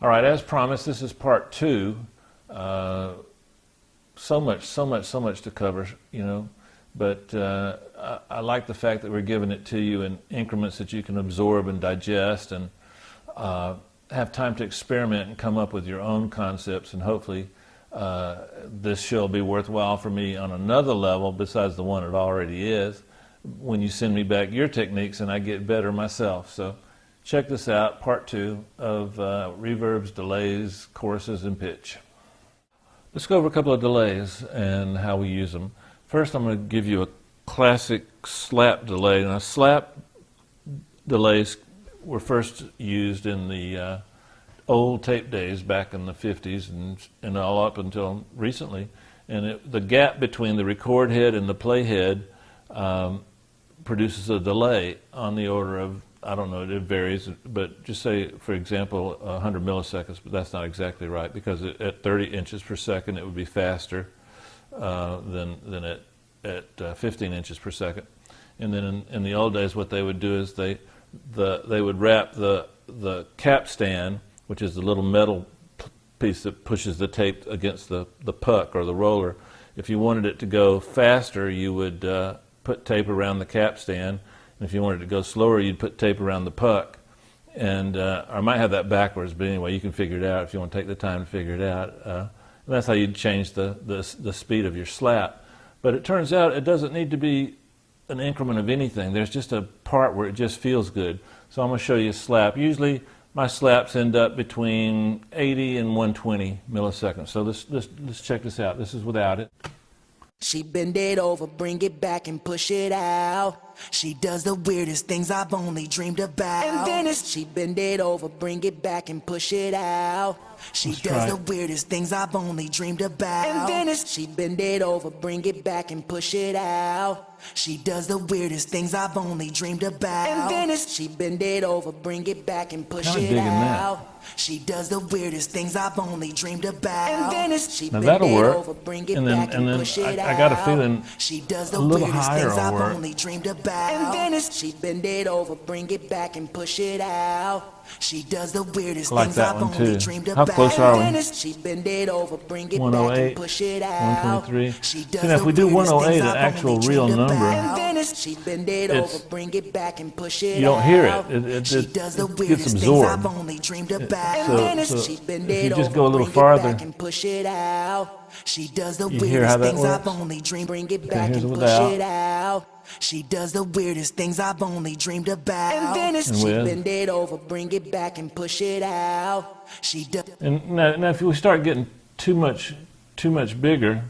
All right, as promised, this is part two. So much to cover, you know. But I like the fact that we're giving it to you in increments that you can absorb and digest and have time to experiment and come up with your own concepts. And hopefully this show will be worthwhile for me on another level besides the one it already is when you send me back your techniques and I get better myself. So check this out, part two of reverbs, delays, choruses, and pitch. Let's go over a couple of delays and how we use them. First, I'm going to give you a classic slap delay. Now, slap delays were first used in the old tape days back in the 50s and all up until recently. And the gap between the record head and the play head produces a delay on the order of, I don't know, it varies, but just say, for example, 100 milliseconds, but that's not exactly right, because at 30 inches per second it would be faster than at 15 inches per second. And then in the old days, what they would do is they would wrap the capstan, which is the little metal piece that pushes the tape against the puck or the roller. If you wanted it to go faster, you would put tape around the capstan. And if you wanted it to go slower, you'd put tape around the puck. And I might have that backwards, but anyway, you can figure it out if you want to take the time to figure it out. And that's how you'd change the speed of your slap. But it turns out it doesn't need to be an increment of anything. There's just a part where it just feels good. So I'm going to show you a slap. Usually my slaps end up between 80 and 120 milliseconds. So let's check this out. This is without it. She bend it over, bring it back and push it out. She does the weirdest things I've only dreamed about. And then she bend it over, bring it back and push it out. She does the weirdest things I've only dreamed about. And then she bend it over, bring it back and push it out. She does the weirdest things I've only dreamed about. And then she bend it over, bring it back and push it out. She does the weirdest things I've only dreamed about. And then she bend it over, bring it back and push it out. I got a feeling she does the a little weirdest higher things I've will work. only dreamed about. And then she bend it over, bring it back and push it out. She does the weirdest like things that I've one only too. dreamed How about. close are we? And then she bend it over, bring it back 108, and push it out. 123. She does See, now if we the do weirdest 108, things an I've actual only real dreamed number, about. And then she bend it over, bring it back and push it out. you don't hear it. She does the It weirdest gets things absorbed. I've only dreamed about. So And then she bend if you it just over, go a little bring it farther, back and push it out. She does the you hear how weirdest that things I've works? only dreamed. Bring it Okay, back here's and push without. it out. She does the weirdest things I've only dreamed about. And then she with. bend it over, bring it back and push it out. She does. And now if we start getting too much bigger,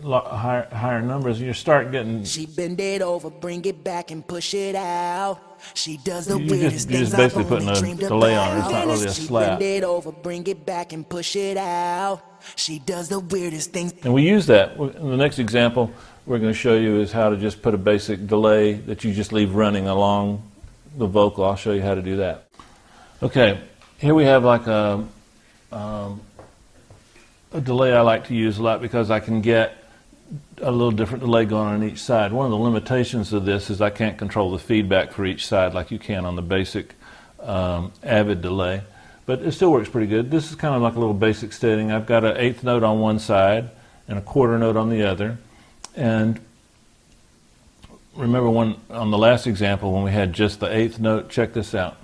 higher numbers, you start getting. She bend it over, bring it back and push it out. She does the You weirdest just things basically I've putting only a dreamed delay about. on it. It's not really a She slap. bend it over, bring it back and push it out. She does the weirdest things. And we use that. In the next example we're going to show you is how to just put a basic delay that you just leave running along the vocal. I'll show you how to do that. Okay, here we have like a delay I like to use a lot because I can get a little different delay going on each side. One of the limitations of this is I can't control the feedback for each side like you can on the basic Avid delay. But it still works pretty good. This is kind of like a little basic setting. I've got an eighth note on one side and a quarter note on the other. And remember on the last example when we had just the eighth note, check this out.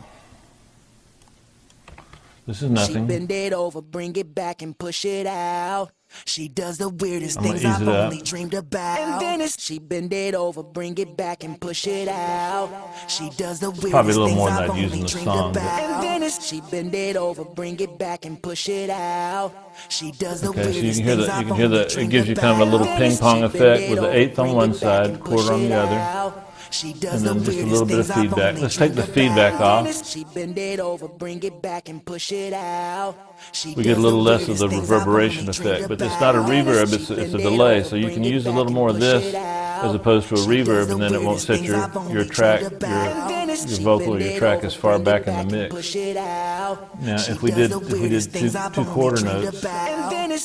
This is nothing. She bend it over, bring it back and push it out. She does the weirdest I'm gonna things ease I've it up. only dreamed about. And then she bend it over, bring it back and push it out. She does the weirdest Probably a little things more than I've I'd use in only the dreamed song, but- about. And then she bend it over, bring it back and push it out. She does the Okay, so you weirdest can hear things the, I've you can hear only the, it dreamed gives you kind of a little about. ping pong She bend effect it with the over, eighth on bring one it back side, and quarter push on the it other. out. She does And then the just a weirdest little bit of things I've feedback. only Let's take the dreamed feedback about. off. She bend it over, bring it back and push it out. She We get a does little the less of the weirdest things I've reverberation only effect, dreamed but it's not a about. reverb, She it's a bend it delay. over, So you bring can it use a back little and more of push this it out. as opposed to a She does reverb, the and then it won't weirdest set things your I've only track, dreamed about. your your vocal or your track as far back in the mix. Now, if we did two quarter notes,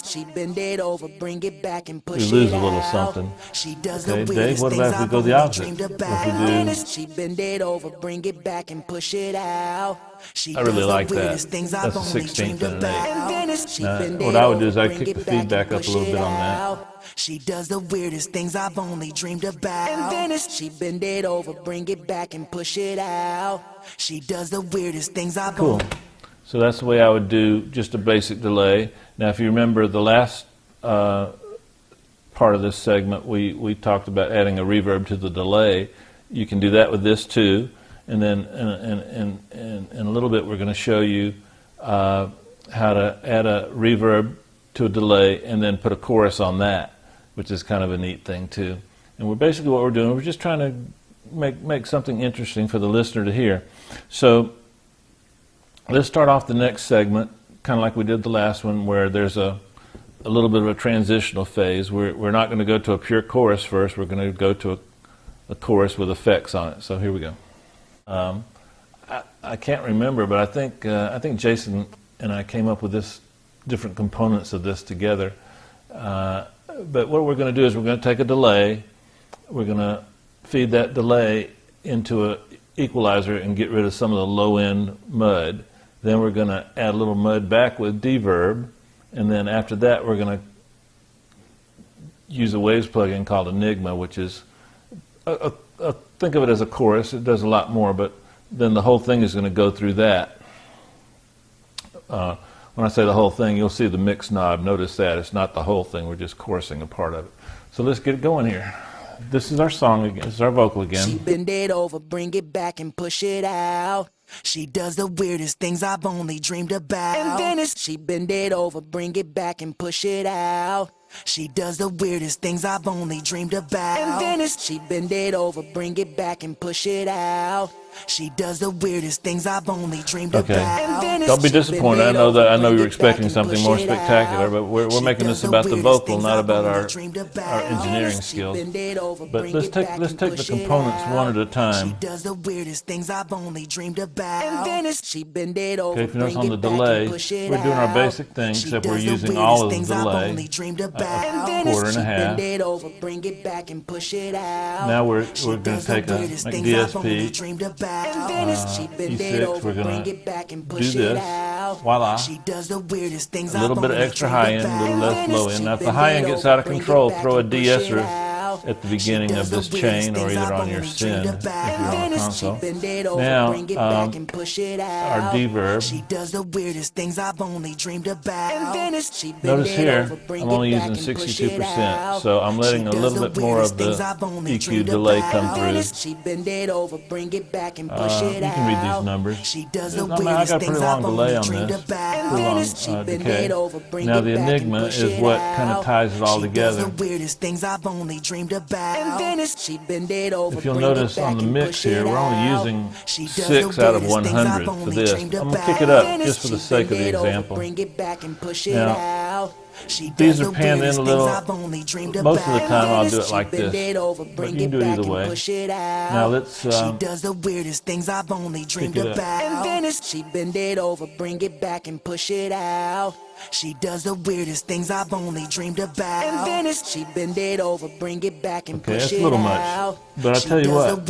She bend it over, bring it back and push we lose it a little out. something. She does Okay, the Dave, weirdest what about things if we I've go the only opposite? dreamed If about. we do, She bend it over, bring it back and push it out. She I really does the like that. weirdest things That's I've a only 16th dreamed and an 8th. about. She Now, bend what it I would do over, is I'd bring kick it the back feedback and up a push little it bit on that. out. She does the weirdest things I've only dreamed about. She bend it over, bring it back and push it out. She does the weirdest things I've Cool. So that's the way I would do just a basic delay. Now, if you remember the last part of this segment, we talked about adding a reverb to the delay. You can do that with this too. And then in a little bit, we're going to show you how to add a reverb to a delay and then put a chorus on that, which is kind of a neat thing too. And we're basically what we're doing, we're just trying to make something interesting for the listener to hear. So let's start off the next segment, kind of like we did the last one, where there's a little bit of a transitional phase. We're not going to go to a pure chorus first. We're going to go to a chorus with effects on it. So here we go. I can't remember, but I think Jason and I came up with this different components of this together. But what we're going to do is we're going to take a delay. We're going to feed that delay into an equalizer and get rid of some of the low-end mud. Then we're going to add a little mud back with deverb. And then after that, we're going to use a Waves plugin called Enigma, which is, think of it as a chorus. It does a lot more, but then the whole thing is going to go through that. When I say the whole thing, you'll see the mix knob. Notice that. It's not the whole thing. We're just chorusing a part of it. So let's get it going here. This is our song again. This is our vocal again. She bend it over, bring it back and push it out. She does the weirdest things I've only dreamed about. She bend it over, bring it back and push it out. She does the weirdest things I've only dreamed about. She bend it over, bring it back and push it out. She does the weirdest things I've only dreamed about. Don't be disappointed. I know you were expecting something more spectacular, but we're making this about the vocal, not about our engineering skills. But let's take the components one at a time. She does the weirdest things I've only dreamed about. She bend it over, Okay, if you notice on the delay, we're doing our basic thing, except we're using all of the delay, a quarter and a half. Now we're going to take a DSP. E6, we're going to do this. Voila. A little bit of extra high end, a little less low end. Now, if the high end gets out of control, throw a de-esser at the beginning of this chain or either on your send if you're on a console. Now, our deverb. Notice here, I'm only using 62%, so I'm letting a little bit more of the EQ delay come through. You can read these numbers. I got a pretty long delay on this, pretty long decay. Now the Enigma is what kind of ties it all together. If you'll notice on the mix here, we're only using 6 out of 100 for this. I'm going to kick it up just for the sake of the example. Now, these are panned in a little. Most of the time I'll do it like this, but you can do it either way. Now let's pick it up. She bend it over, bring it back and push it out. She does the weirdest things I've only dreamed about. She bend it over, bring it back and push it out. Okay, that's a little much, but I'll tell you what,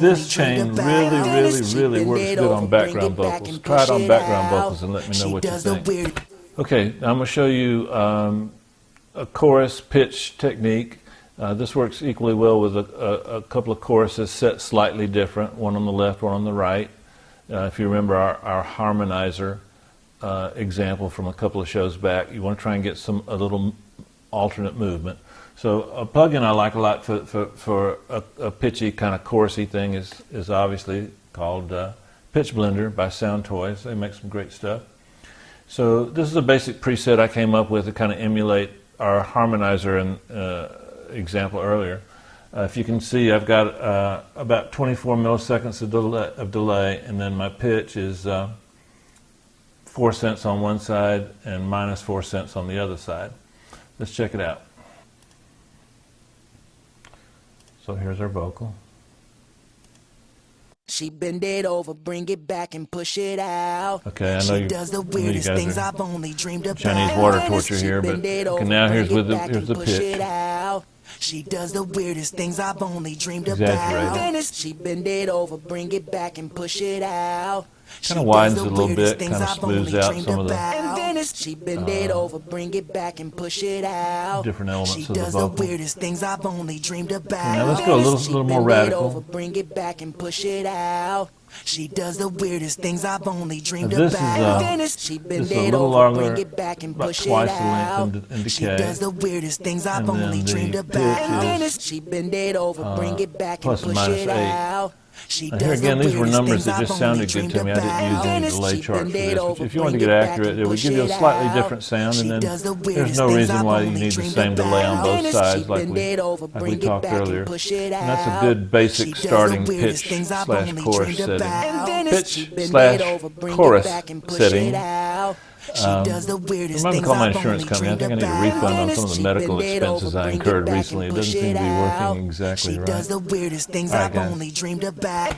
this chain really works good on background vocals. Try it on background vocals and let me know what you think. Okay, I'm going to show you a chorus pitch technique. This works equally well with a couple of choruses set slightly different, one on the left, one on the right. If you remember our harmonizer example from a couple of shows back, you want to try and get a little alternate movement. So a plugin I like a lot for a pitchy kind of chorusy thing is obviously called Pitch Blender by Soundtoys. They make some great stuff. So this is a basic preset I came up with to kind of emulate our harmonizer example earlier. If you can see, I've got about 24 milliseconds of delay, and then my pitch is 4 cents on one side and minus 4 cents on the other side. Let's check it out. So here's our vocal. She bend it over, bring it back and push it out. Okay, I know She you, does the I know you weirdest guys things are I've only dreamed about. Chinese water torture She here, but bend it okay, over, now here's bring with it the back here's and the push pitch. it out. She does the weirdest things I've only dreamed Exaggerated. about. She bend it over, bring it back and push it out. Kind of widens it a little bit, kind of smooths out some of the She bend it over, bring it back and push it out. different elements She of the does the vocal. weirdest things I've only dreamed about. now let's go a little more radical. Over, bring it back and push it out. She does the weirdest things I've only dreamed Now this about. is, She this bend is a it little over, longer, bring it back and about push twice it the out. length in She decay. does the weirdest things I've And then only the dreamed pitch about. is, She bend it over, bring it back and plus or push minus it 8. out. She Now here does again, the these were weirdest numbers things that just I've sounded only good to me. I dreamed didn't use any about. delay She charts for bend it this. over, But if you want to bring get it back accurate, and it would push give you a it slightly out. different sound, She and then does the there's weirdest no things reason I've why you only need the dreamed same delay on both about. sides She like bend we it over, bring it talked back and earlier. push it And that's a out. good She basic does the starting weirdest pitch things I've slash only chorus dreamed setting. about. Pitch She bend slash it over, bring chorus it back and push setting. it out. She does the weirdest Remind me to things call my I've insurance only company. I dreamed think I need a about. refund on some of the She medical bend it expenses over, I bring it incurred back recently. It and doesn't push seem to be it working out. exactly She right. does the weirdest things All right, I've guys. only dreamed about.